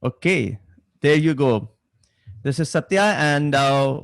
Okay, there you go. This is Satya, and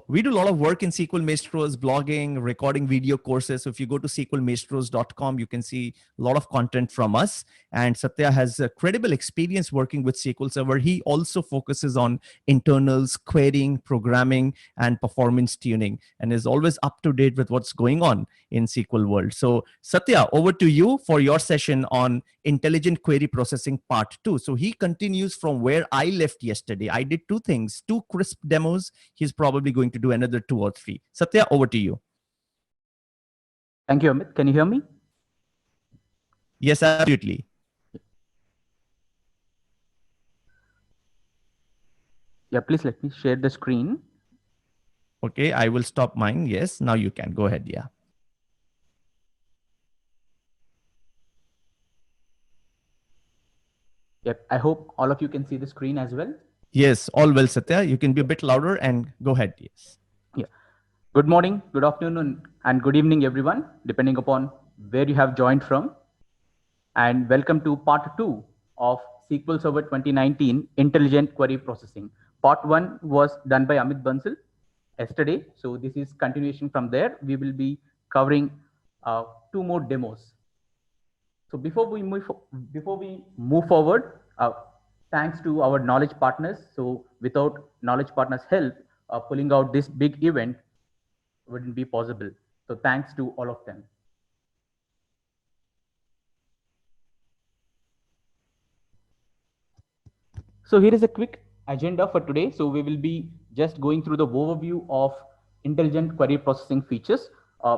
we do a lot of work in SQL Maestros, blogging, recording video courses. So if you go to sqlmaestros.com, you can see a lot of content from us. And Satya has a credible experience working with SQL Server. He also focuses on internals, querying, programming, and performance tuning, and is always up to date with what's going on in SQL world. So Satya, over to you for your session on intelligent query processing part 2. So he continues from where I left yesterday. I did two things, two crisp demos. He's probably going to do another two or three. Satya, over to you. Thank you, Amit. Can you hear me? Yes, absolutely. Yeah, please let me share the screen. Okay, I will stop mine. Yes, now you can go ahead. Yeah. Yep, I hope all of you can see the screen as well. Yes, all well, Satya. You can be a bit louder and go ahead. Yes. Yeah. Good morning, good afternoon, and good evening, everyone, depending upon where you have joined from. And welcome to part 2 of SQL Server 2019 Intelligent Query Processing. Part 1 was done by Amit Bansal yesterday. So this is continuation from there. We will be covering two more demos. So before we move forward, thanks to our knowledge partners. So without knowledge partners' help, pulling out this big event wouldn't be possible. So thanks to all of them. So here is a quick agenda for today. So we will be just going through the overview of intelligent query processing features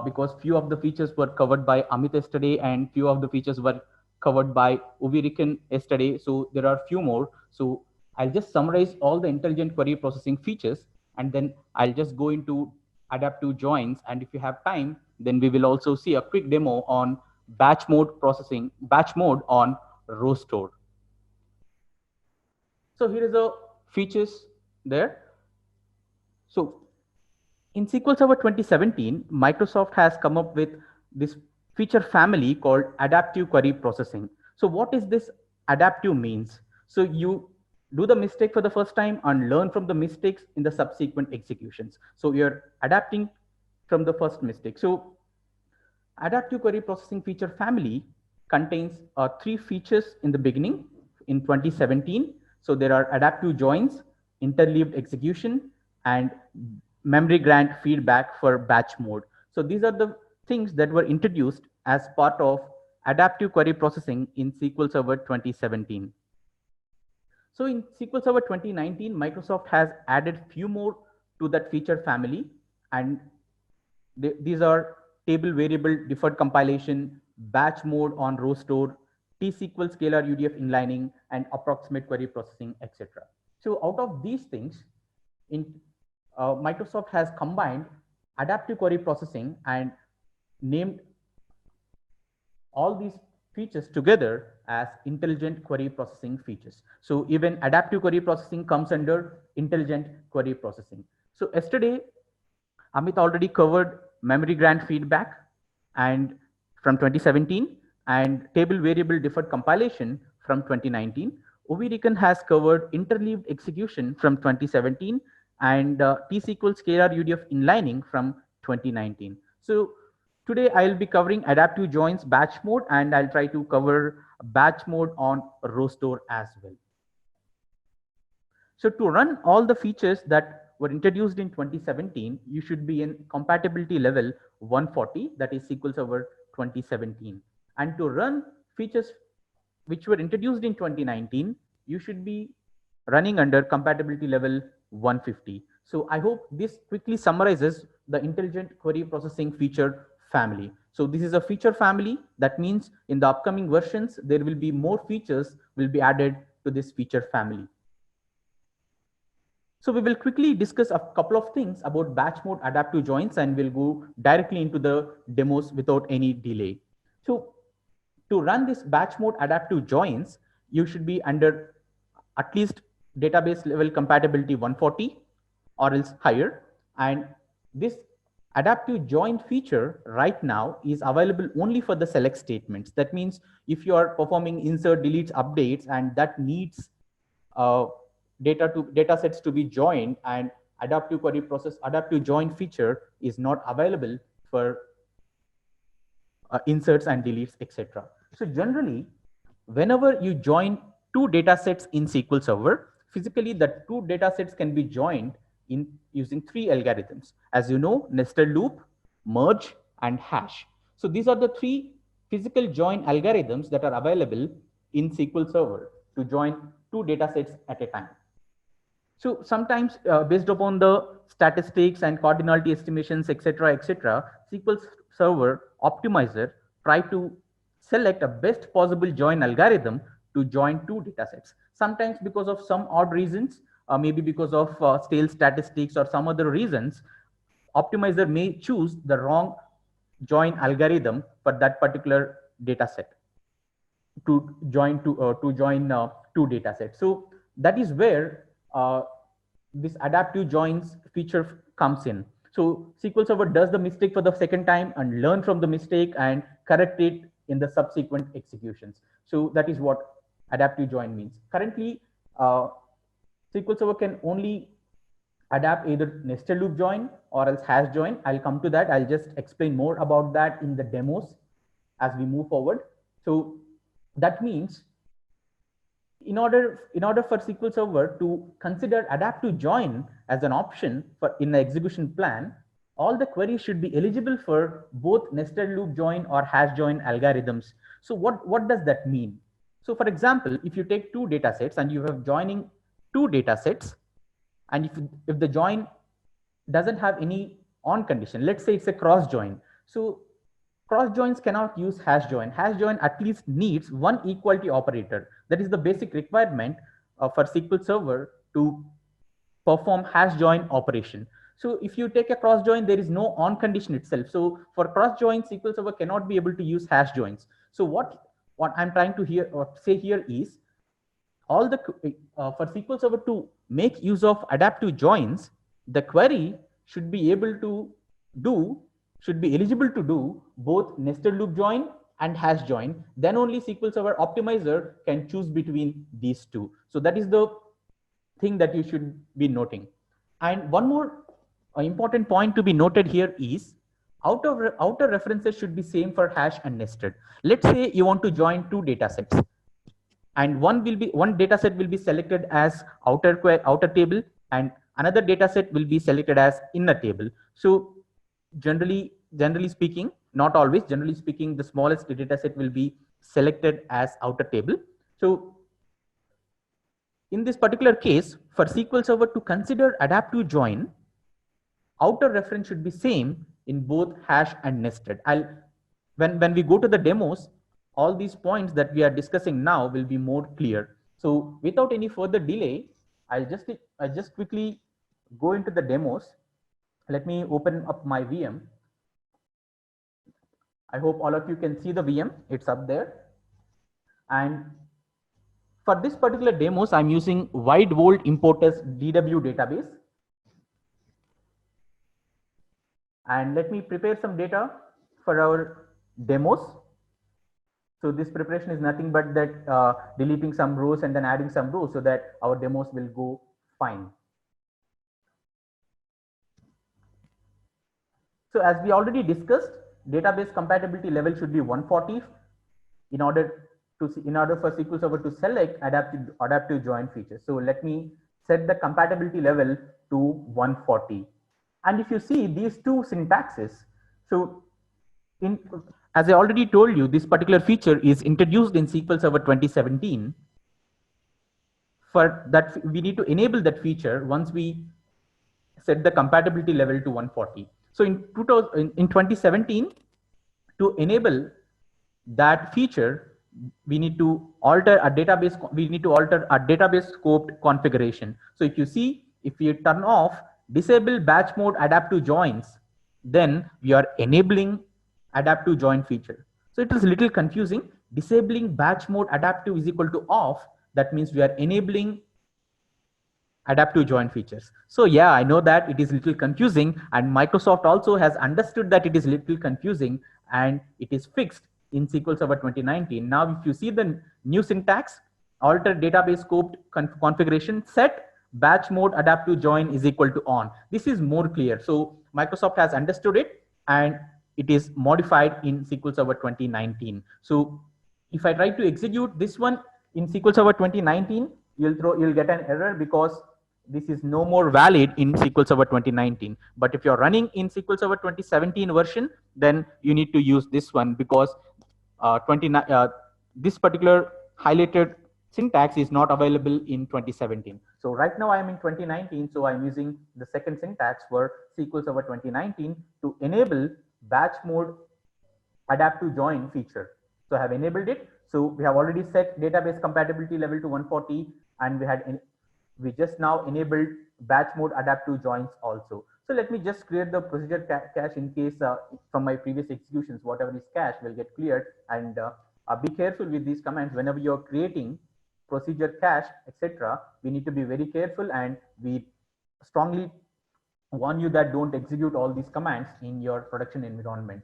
because few of the features were covered by Amit yesterday and few of the features were covered by Uvirikan yesterday. So there are few more. So I'll just summarize all the intelligent query processing features and then I'll just go into adaptive joins. And if you have time, then we will also see a quick demo on batch mode processing, batch mode on row store. So here is the features there. So in SQL Server 2017, Microsoft has come up with this feature family called adaptive query processing. So what is this adaptive means? So you do the mistake for the first time and learn from the mistakes in the subsequent executions. So you're adapting from the first mistake. So adaptive query processing feature family contains three features in the beginning in 2017. So there are adaptive joins, interleaved execution, and memory grant feedback for batch mode. So these are the things that were introduced as part of adaptive query processing in SQL Server 2017. So in SQL Server 2019, Microsoft has added few more to that feature family, and these are table variable deferred compilation, batch mode on row store, T-SQL scalar UDF inlining, and approximate query processing, etc. So out of these things, Microsoft has combined adaptive query processing and named all these features together as intelligent query processing features. So even adaptive query processing comes under intelligent query processing. So yesterday, Amit already covered memory grant feedback and from 2017 and table variable deferred compilation from 2019. Uvirikan has covered interleaved execution from 2017 and T-SQL scalar UDF inlining from 2019. So today I'll be covering adaptive joins batch mode and I'll try to cover batch mode on row store as well. So to run all the features that were introduced in 2017, you should be in compatibility level 140, that is SQL Server 2017. And to run features which were introduced in 2019, you should be running under compatibility level 150. So I hope this quickly summarizes the intelligent query processing feature family. So this is a feature family. That means in the upcoming versions, there will be more features will be added to this feature family. So we will quickly discuss a couple of things about batch mode adaptive joins and we'll go directly into the demos without any delay. So to run this batch mode adaptive joins, you should be under at least database level compatibility 140 or else higher. And this adaptive join feature right now is available only for the select statements. That means if you are performing insert, deletes, updates, and that needs data sets to be joined, and adaptive query process adaptive join feature is not available for inserts and deletes, etc. So generally, whenever you join two data sets in SQL Server, physically the two data sets can be joined in using three algorithms. As you know, nested loop, merge, and hash. So these are the three physical join algorithms that are available in SQL Server to join two data sets at a time. So sometimes based upon the statistics and cardinality estimations, etc., SQL Server optimizer try to select a best possible join algorithm to join two data sets. Sometimes because of some odd reasons, maybe because of stale statistics or some other reasons, optimizer may choose the wrong join algorithm for that particular data set to join two data sets. So that is where this adaptive joins feature comes in. So SQL Server does the mistake for the second time and learn from the mistake and correct it in the subsequent executions. So that is what adaptive join means. Currently, SQL Server can only adapt either nested loop join or else hash join. I'll come to that. I'll just explain more about that in the demos as we move forward. So that means in order for SQL Server to consider adaptive join as an option for in the execution plan, all the queries should be eligible for both nested loop join or hash join algorithms. So what does that mean? So for example, if you take two data sets and you have joining two data sets, and if the join doesn't have any on condition, let's say it's a cross join. So cross joins cannot use hash join. Hash join at least needs one equality operator. That is the basic requirement for SQL Server to perform hash join operation. So if you take a cross join, there is no on condition itself. So for cross join, SQL Server cannot be able to use hash joins. So what I'm trying to say here is all the for SQL Server to make use of adaptive joins, the query should be eligible to do both nested loop join and hash join. Then only SQL Server optimizer can choose between these two. So that is the thing that you should be noting. And one more important point to be noted here is outer references should be same for hash and nested. Let's say you want to join two data sets, and one data set will be selected as outer table, and another data set will be selected as inner table. So generally speaking, not always, generally speaking, the smallest data set will be selected as outer table. So in this particular case, for SQL Server to consider adaptive join, outer reference should be same in both hash and nested. When we go to the demos, all these points that we are discussing now will be more clear. So without any further delay, I'll just quickly go into the demos. Let me open up my VM. I hope all of you can see the VM. It's up there. And for this particular demos, I'm using WideVolt Importers DW database. And let me prepare some data for our demos. So this preparation is nothing but that deleting some rows and then adding some rows so that our demos will go fine. So as we already discussed, database compatibility level should be 140 in order for SQL Server to select adaptive join features. So let me set the compatibility level to 140. And if you see these two syntaxes, so as I already told you, this particular feature is introduced in SQL Server 2017. For that, we need to enable that feature once we set the compatibility level to 140. So in 2017, to enable that feature, we need to alter a database. We need to alter a database scoped configuration. So if you see, if you turn off disable batch mode adaptive joins, then we are enabling adaptive join feature. So it is a little confusing. Disabling batch mode adaptive is equal to off. That means we are enabling adaptive join features. So yeah, I know that it is a little confusing, and Microsoft also has understood that it is a little confusing, and it is fixed in SQL Server 2019. Now, if you see the new syntax, alter database scoped configuration set batch mode adaptive join is equal to on. This is more clear. So Microsoft has understood it and it is modified in SQL Server 2019. So if I try to execute this one in SQL Server 2019, you'll get an error because this is no more valid in SQL Server 2019. But if you're running in SQL Server 2017 version, then you need to use this one because this particular highlighted syntax is not available in 2017. So right now I'm in 2019, so I'm using the second syntax for SQL Server 2019 to enable batch mode adaptive join feature. So I have enabled it. So we have already set database compatibility level to 140, and we just now enabled batch mode adaptive joins also. So let me just clear the procedure cache in case from my previous executions, whatever is cached will get cleared. And be careful with these commands whenever you're creating procedure cache, etc. We need to be very careful, and we strongly warn you that don't execute all these commands in your production environment.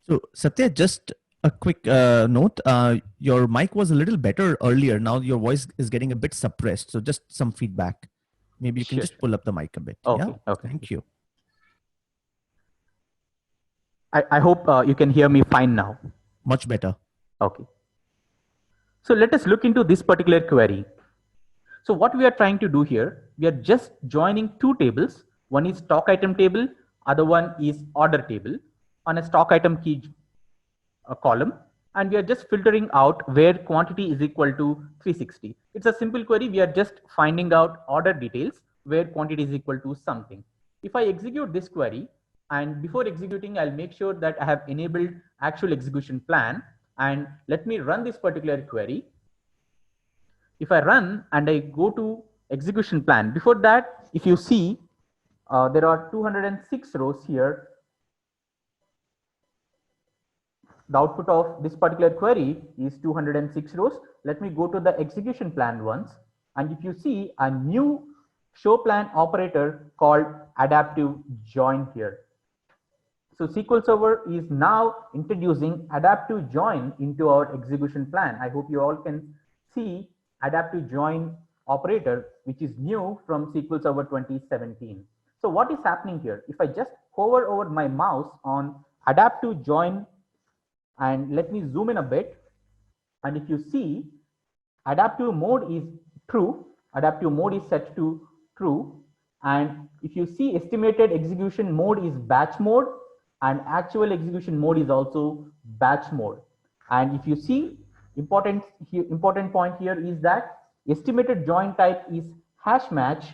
So Satya, just a quick note, your mic was a little better earlier. Now your voice is getting a bit suppressed. So just some feedback. Maybe you can just pull up the mic a bit. Okay, yeah? okay. Thank you. I hope you can hear me fine now. Much better. Okay. So let us look into this particular query. So what we are trying to do here, we are just joining two tables. One is stock item table, other one is order table on a stock item key column. And we are just filtering out where quantity is equal to 360. It's a simple query. We are just finding out order details where quantity is equal to something. If I execute this query, and before executing, I'll make sure that I have enabled actual execution plan. And let me run this particular query. If I run and I go to execution plan, before that, if you see, there are 206 rows here. The output of this particular query is 206 rows. Let me go to the execution plan once. And if you see a new show plan operator called adaptive join here. So SQL Server is now introducing adaptive join into our execution plan. I hope you all can see adaptive join operator, which is new from SQL Server 2017. So what is happening here? If I just hover over my mouse on adaptive join, and let me zoom in a bit. And if you see, adaptive mode is true. Adaptive mode is set to true. And if you see, estimated execution mode is batch mode, and actual execution mode is also batch mode. And if you see, important point here is that estimated join type is hash match,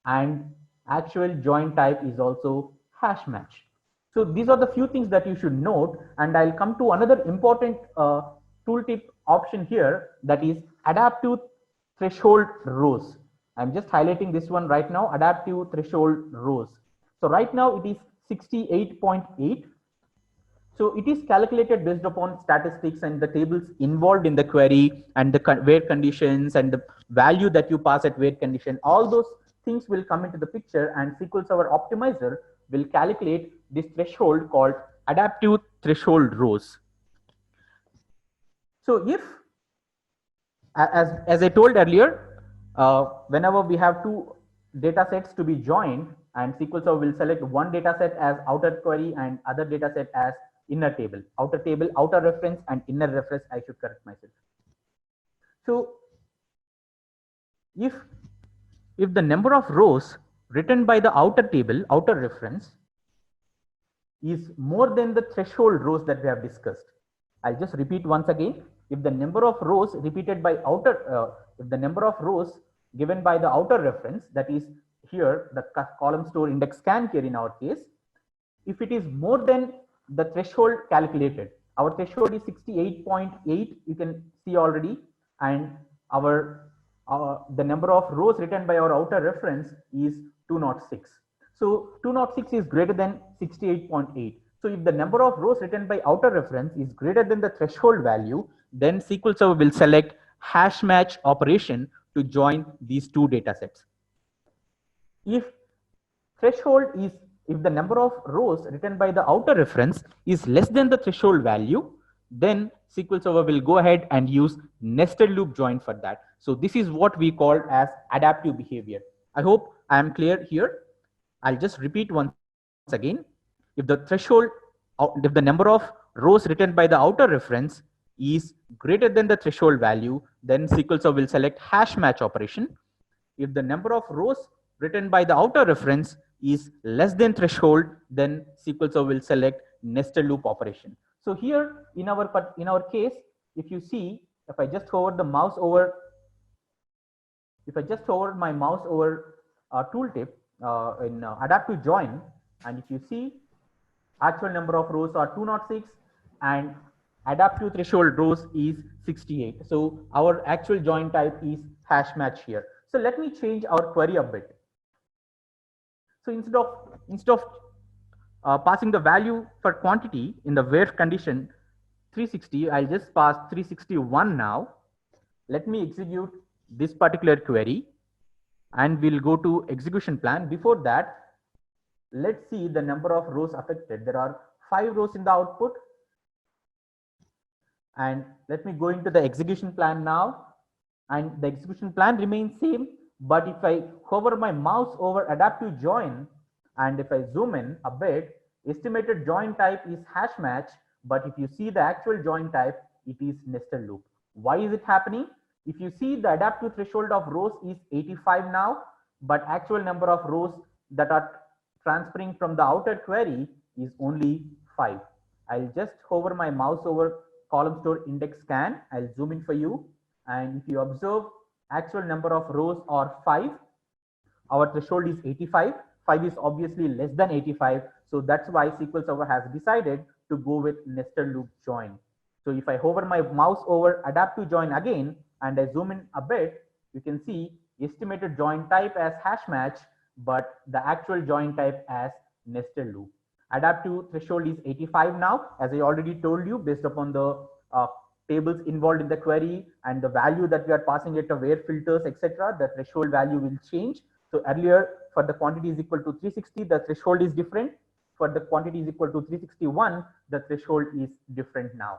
and actual join type is also hash match. So these are the few things that you should note, and I'll come to another important tooltip option here, that is adaptive threshold rows. I'm just highlighting this one right now, adaptive threshold rows. So right now it is 68.8. So it is calculated based upon statistics and the tables involved in the query and the where conditions and the value that you pass at where condition. All those things will come into the picture, and SQL Server Optimizer will calculate this threshold called adaptive threshold rows. So if, as I told earlier, whenever we have two data sets to be joined, and SQL Server will select one data set as outer query and other data set as inner table, outer reference, and inner reference, I should correct myself. So if the number of rows written by the outer table, outer reference, is more than the threshold rows that we have discussed. I'll just repeat once again. If the number of rows repeated by if the number of rows given by the outer reference, that is here the column store index scan here in our case, if it is more than the threshold calculated, our threshold is 68.8, you can see already, and the number of rows written by our outer reference is 206. So 206 is greater than 68.8. So if the number of rows written by outer reference is greater than the threshold value, then SQL Server will select hash match operation to join these two data sets. If the number of rows written by the outer reference is less than the threshold value, then SQL Server will go ahead and use nested loop join for that. So this is what we call as adaptive behavior. I hope I am clear here. I'll just repeat once again. If the threshold, if the number of rows written by the outer reference is greater than the threshold value, then SQL Server will select hash match operation. If the number of rows written by the outer reference is less than threshold, then SQL Server will select nested loop operation. So here in our case, if you see, if I just hover the mouse over, if I just hover my mouse over tooltip in adaptive join, and if you see, actual number of rows are 206 and adaptive threshold rows is 68. So our actual join type is hash match here. So let me change our query a bit. So instead of passing the value for quantity in the where condition 360, I'll just pass 361 now. Let me execute this particular query and we'll go to execution plan. Before that, let's see the number of rows affected. There are 5 rows in the output. And let me go into the execution plan now. And the execution plan remains same. But if I hover my mouse over adaptive join, and if I zoom in a bit, estimated join type is hash match. But if you see the actual join type, it is nested loop. Why is it happening? If you see, the adaptive threshold of rows is 85 now, but actual number of rows that are transferring from the outer query is only 5. I'll just hover my mouse over column store index scan. I'll zoom in for you. And if you observe, actual number of rows are 5. Our threshold is 85. 5 is obviously less than 85. So that's why SQL Server has decided to go with nested loop join. So if I hover my mouse over adaptive join again, and I zoom in a bit, you can see estimated join type as hash match, but the actual join type as nested loop. Adaptive threshold is 85 now, as I already told you, based upon the tables involved in the query and the value that we are passing it to where filters, etc. The threshold value will change. So earlier, for the quantity is equal to 360, the threshold is different. For the quantity is equal to 361, the threshold is different now.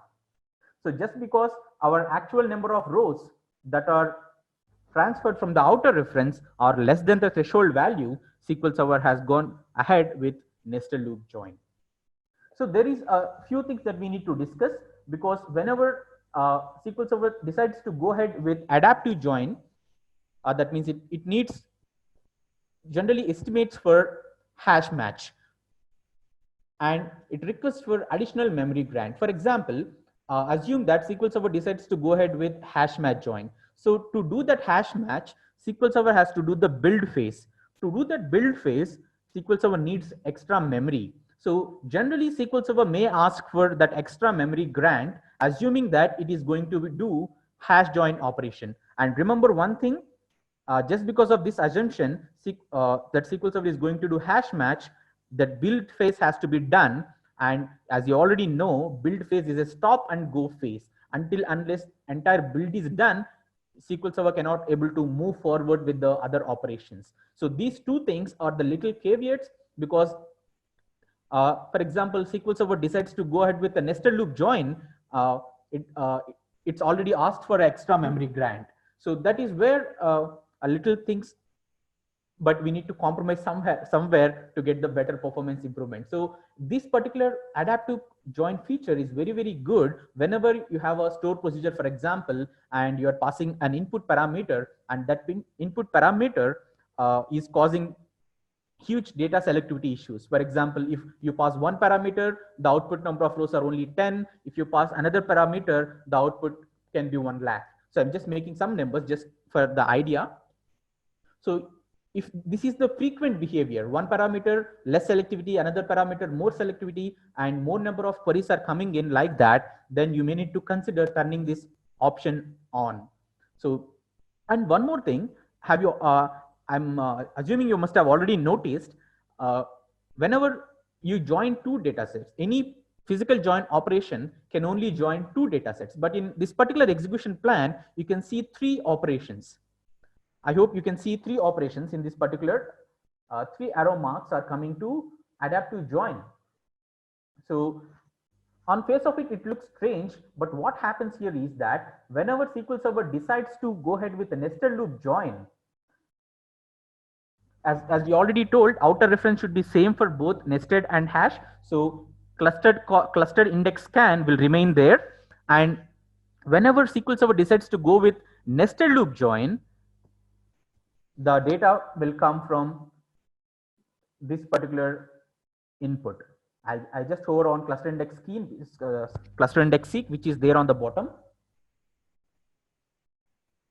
So just because our actual number of rows that are transferred from the outer reference are less than the threshold value, SQL Server has gone ahead with nested loop join. So there is a few things that we need to discuss, because whenever SQL Server decides to go ahead with adaptive join, that means it needs generally estimates for hash match, and it requests for additional memory grant. For example, assume that SQL Server decides to go ahead with hash match join. So to do that hash match, SQL Server has to do the build phase. To do that build phase, SQL Server needs extra memory. So generally SQL Server may ask for that extra memory grant, assuming that it is going to do hash join operation. And remember one thing, just because of this assumption that SQL Server is going to do hash match, that build phase has to be done. And as you already know, build phase is a stop and go phase. Unless entire build is done, SQL Server cannot able to move forward with the other operations. So these two things are the little caveats, because for example, SQL Server decides to go ahead with a nested loop join, it's already asked for extra memory grant. So that is where a little things, but we need to compromise somewhere to get the better performance improvement. So this particular adaptive join feature is very, very good whenever you have a store procedure, for example, and you're passing an input parameter, and that input parameter is causing huge data selectivity issues. For example, if you pass one parameter, the output number of rows are only 10. If you pass another parameter, the output can be 1 lakh. So I'm just making some numbers just for the idea. So if this is the frequent behavior, one parameter, less selectivity, another parameter, more selectivity, and more number of queries are coming in like that, then you may need to consider turning this option on. So, and one more thing, have you, I'm assuming you must have already noticed, whenever you join two data sets, any physical join operation can only join two data sets. But in this particular execution plan, you can see 3 operations. I hope you can see 3 operations in this particular 3 arrow marks are coming to adaptive join. So on face of it, it looks strange, but what happens here is that whenever SQL Server decides to go ahead with a nested loop join, as we already told, outer reference should be same for both nested and hash. So clustered index scan will remain there. And whenever SQL Server decides to go with nested loop join, the data will come from this particular input. I just hover on cluster index key, cluster index seek, which is there on the bottom.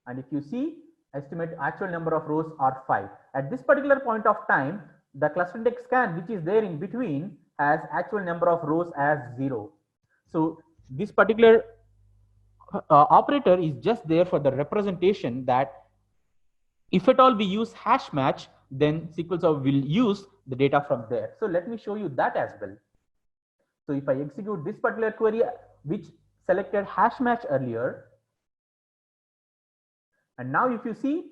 And if you see, estimate actual number of rows are 5. At this particular point of time, the cluster index scan, which is there in between, has actual number of rows as 0. So this particular operator is just there for the representation that if at all we use hash match, then SQL Server will use the data from there. So let me show you that as well. So if I execute this particular query, which selected hash match earlier, and now if you see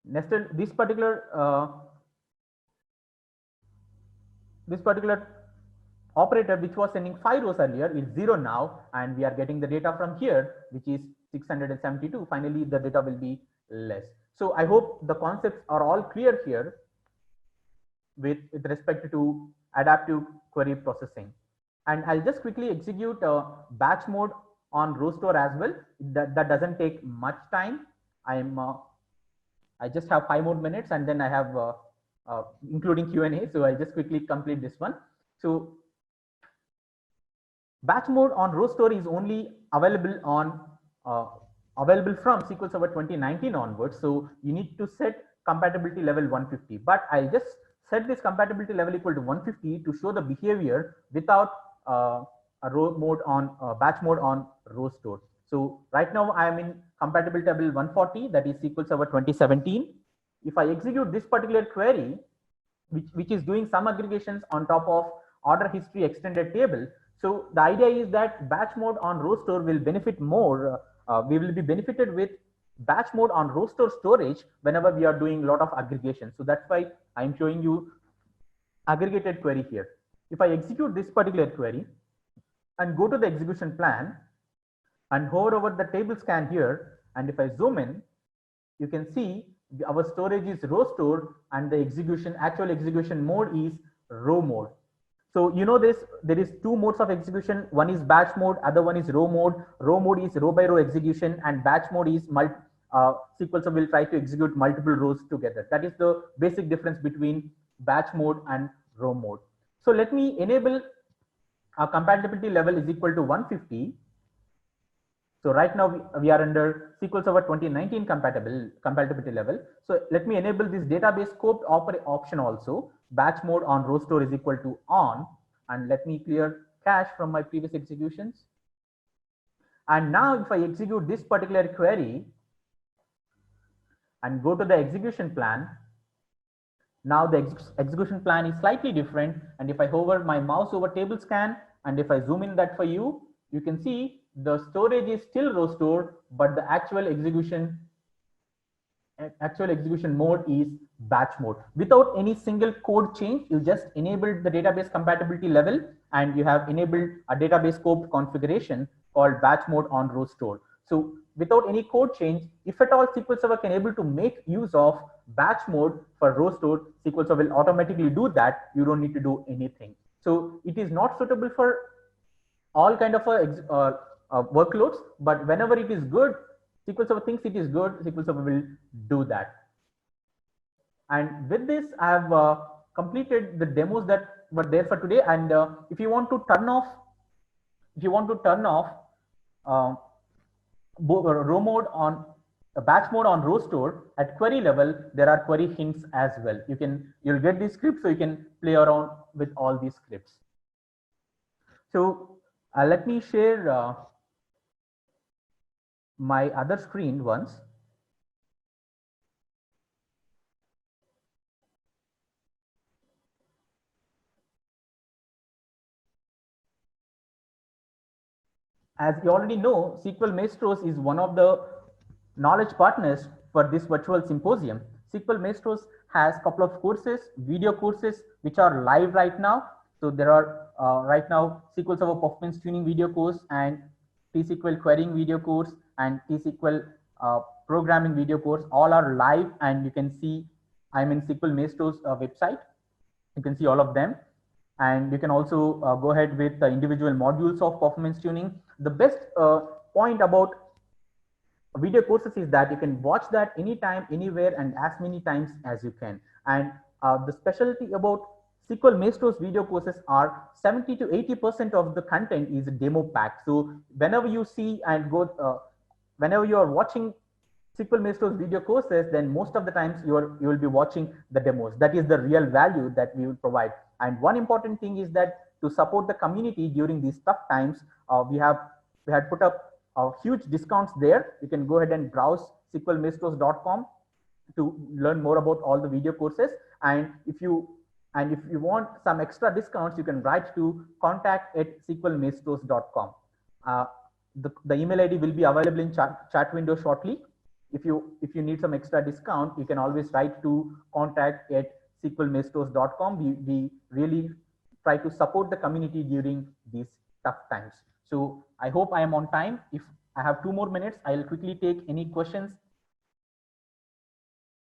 nested, this particular operator which was sending 5 rows earlier is 0 now, and we are getting the data from here, which is 672. Finally, the data will be less. So I hope the concepts are all clear here with respect to adaptive query processing. And I'll just quickly execute batch mode on row store as well. That doesn't take much time. I just have 5 more minutes, and then I have including Q&A. So I'll just quickly complete this one. So batch mode on row store is only available on available from SQL Server 2019 onwards. So you need to set compatibility level 150, but I'll just set this compatibility level equal to 150 to show the behavior without a row mode on batch mode on row store. So right now I am in compatibility level 140, that is SQL Server 2017. If I execute this particular query, which is doing some aggregations on top of order history extended table. So the idea is that batch mode on row store will benefit more. We will be benefited with batch mode on row store storage whenever we are doing a lot of aggregation. So that's why I'm showing you aggregated query here. If I execute this particular query and go to the execution plan and hover over the table scan here, and if I zoom in, you can see our storage is row store and the actual execution mode is row mode. So you know this, there is 2 modes of execution. One is batch mode, other one is row mode. Row mode is row by row execution, and batch mode is SQL Server will try to execute multiple rows together. That is the basic difference between batch mode and row mode. So let me enable our compatibility level is equal to 150. So right now we are under SQL Server 2019 compatibility level. So let me enable this database scoped option also. Batch mode on row store is equal to on, and let me clear cache from my previous executions. And now if I execute this particular query and go to the execution plan, now the execution plan is slightly different. And if I hover my mouse over table scan, and if I zoom in that for you, you can see the storage is still row store, but the actual execution mode is batch mode. Without any single code change, you just enabled the database compatibility level, and you have enabled a database scoped configuration called batch mode on row store. So without any code change, if at all SQL Server can able to make use of batch mode for row store, SQL Server will automatically do that. You don't need to do anything. So it is not suitable for all kind of workloads, but whenever it is good, SQL Server thinks it is good, SQL Server will do that. And with this, I have completed the demos that were there for today. And if you want to turn off, row mode on batch mode on row store at query level, there are query hints as well. You'll get these scripts, so you can play around with all these scripts. So let me share my other screen once. As you already know, SQL Maestros is one of the knowledge partners for this virtual symposium. SQL Maestros has a couple of courses, video courses, which are live right now. So there are right now SQL Server performance tuning video course, and T-SQL querying video course, and T-SQL programming video course. All are live, and you can see I'm in SQL Maestro's website. You can see all of them. And you can also go ahead with the individual modules of performance tuning. The best point about video courses is that you can watch that anytime, anywhere, and as many times as you can. And the specialty about SQL Maestro's video courses are 70 to 80% of the content is demo packed. So whenever you see and go, whenever you are watching SQL Maestro's video courses, then most of the times you will be watching the demos. That is the real value that we will provide. And one important thing is that to support the community during these tough times, we had put up huge discounts there. You can go ahead and browse sqlmaestros.com to learn more about all the video courses. And if you want some extra discounts, you can write to contact@sqlmaestros.com. The email ID will be available in chat window shortly. If you need some extra discount, you can always write to contact@sqlmaestros.com. We really try to support the community during these tough times. So I hope I am on time. If I have 2 more minutes, I'll quickly take any questions.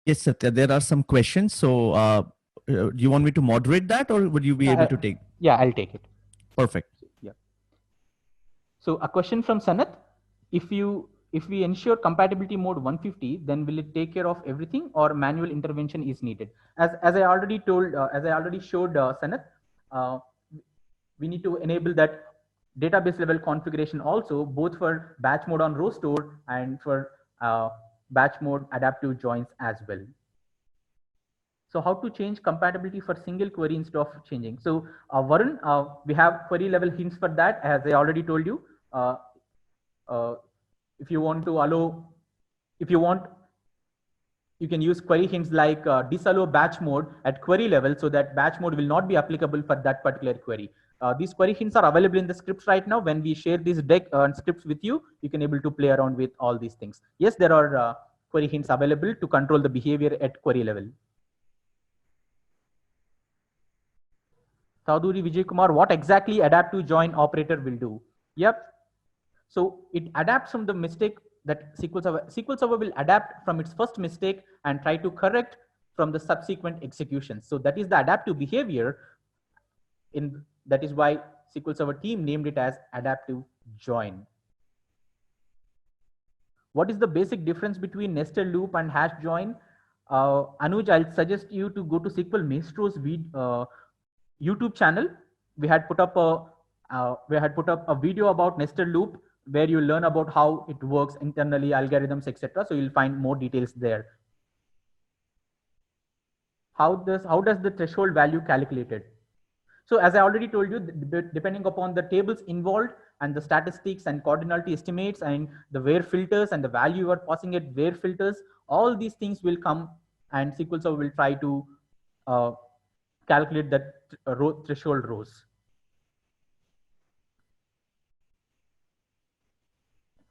Yes, Satya, there are some questions. So do you want me to moderate that, or would you be able to take? Yeah, I'll take it. Perfect. Yeah. So a question from Sanath. If we ensure compatibility mode 150, then will it take care of everything, or manual intervention is needed? As I already told, as I already showed Sanath, we need to enable that database level configuration also, both for batch mode on row store and for batch mode adaptive joins as well. So how to change compatibility for single query instead of changing? So Varun, we have query level hints for that, as I already told you. If you want to allow, you can use query hints like disallow batch mode at query level, so that batch mode will not be applicable for that particular query. These query hints are available in the scripts right now. When we share this deck and scripts with you, you can able to play around with all these things. Yes, there are query hints available to control the behavior at query level. Sauduri Vijay Kumar, what exactly adaptive join operator will do? Yep. So it adapts from the mistake that SQL Server will adapt from its first mistake and try to correct from the subsequent executions. So that is the adaptive behavior. That is why SQL Server team named it as adaptive join. What is the basic difference between nested loop and hash join? Anuj, I'll suggest you to go to SQL Maestro's YouTube channel. We had put up a video about nested loop, where you learn about how it works internally, algorithms, etc. So you'll find more details there. How does the threshold value calculated? So as I already told you, depending upon the tables involved and the statistics and cardinality estimates and the where filters and the value you are passing at where filters, all these things will come, and SQL Server will try to calculate that threshold rows.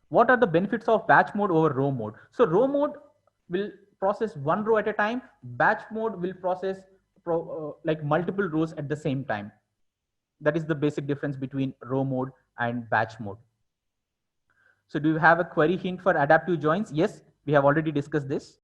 What are the benefits of batch mode over row mode? So row mode will process one row at a time. Batch mode will process like multiple rows at the same time. That is the basic difference between row mode and batch mode. So do you have a query hint for adaptive joins? Yes, we have already discussed this.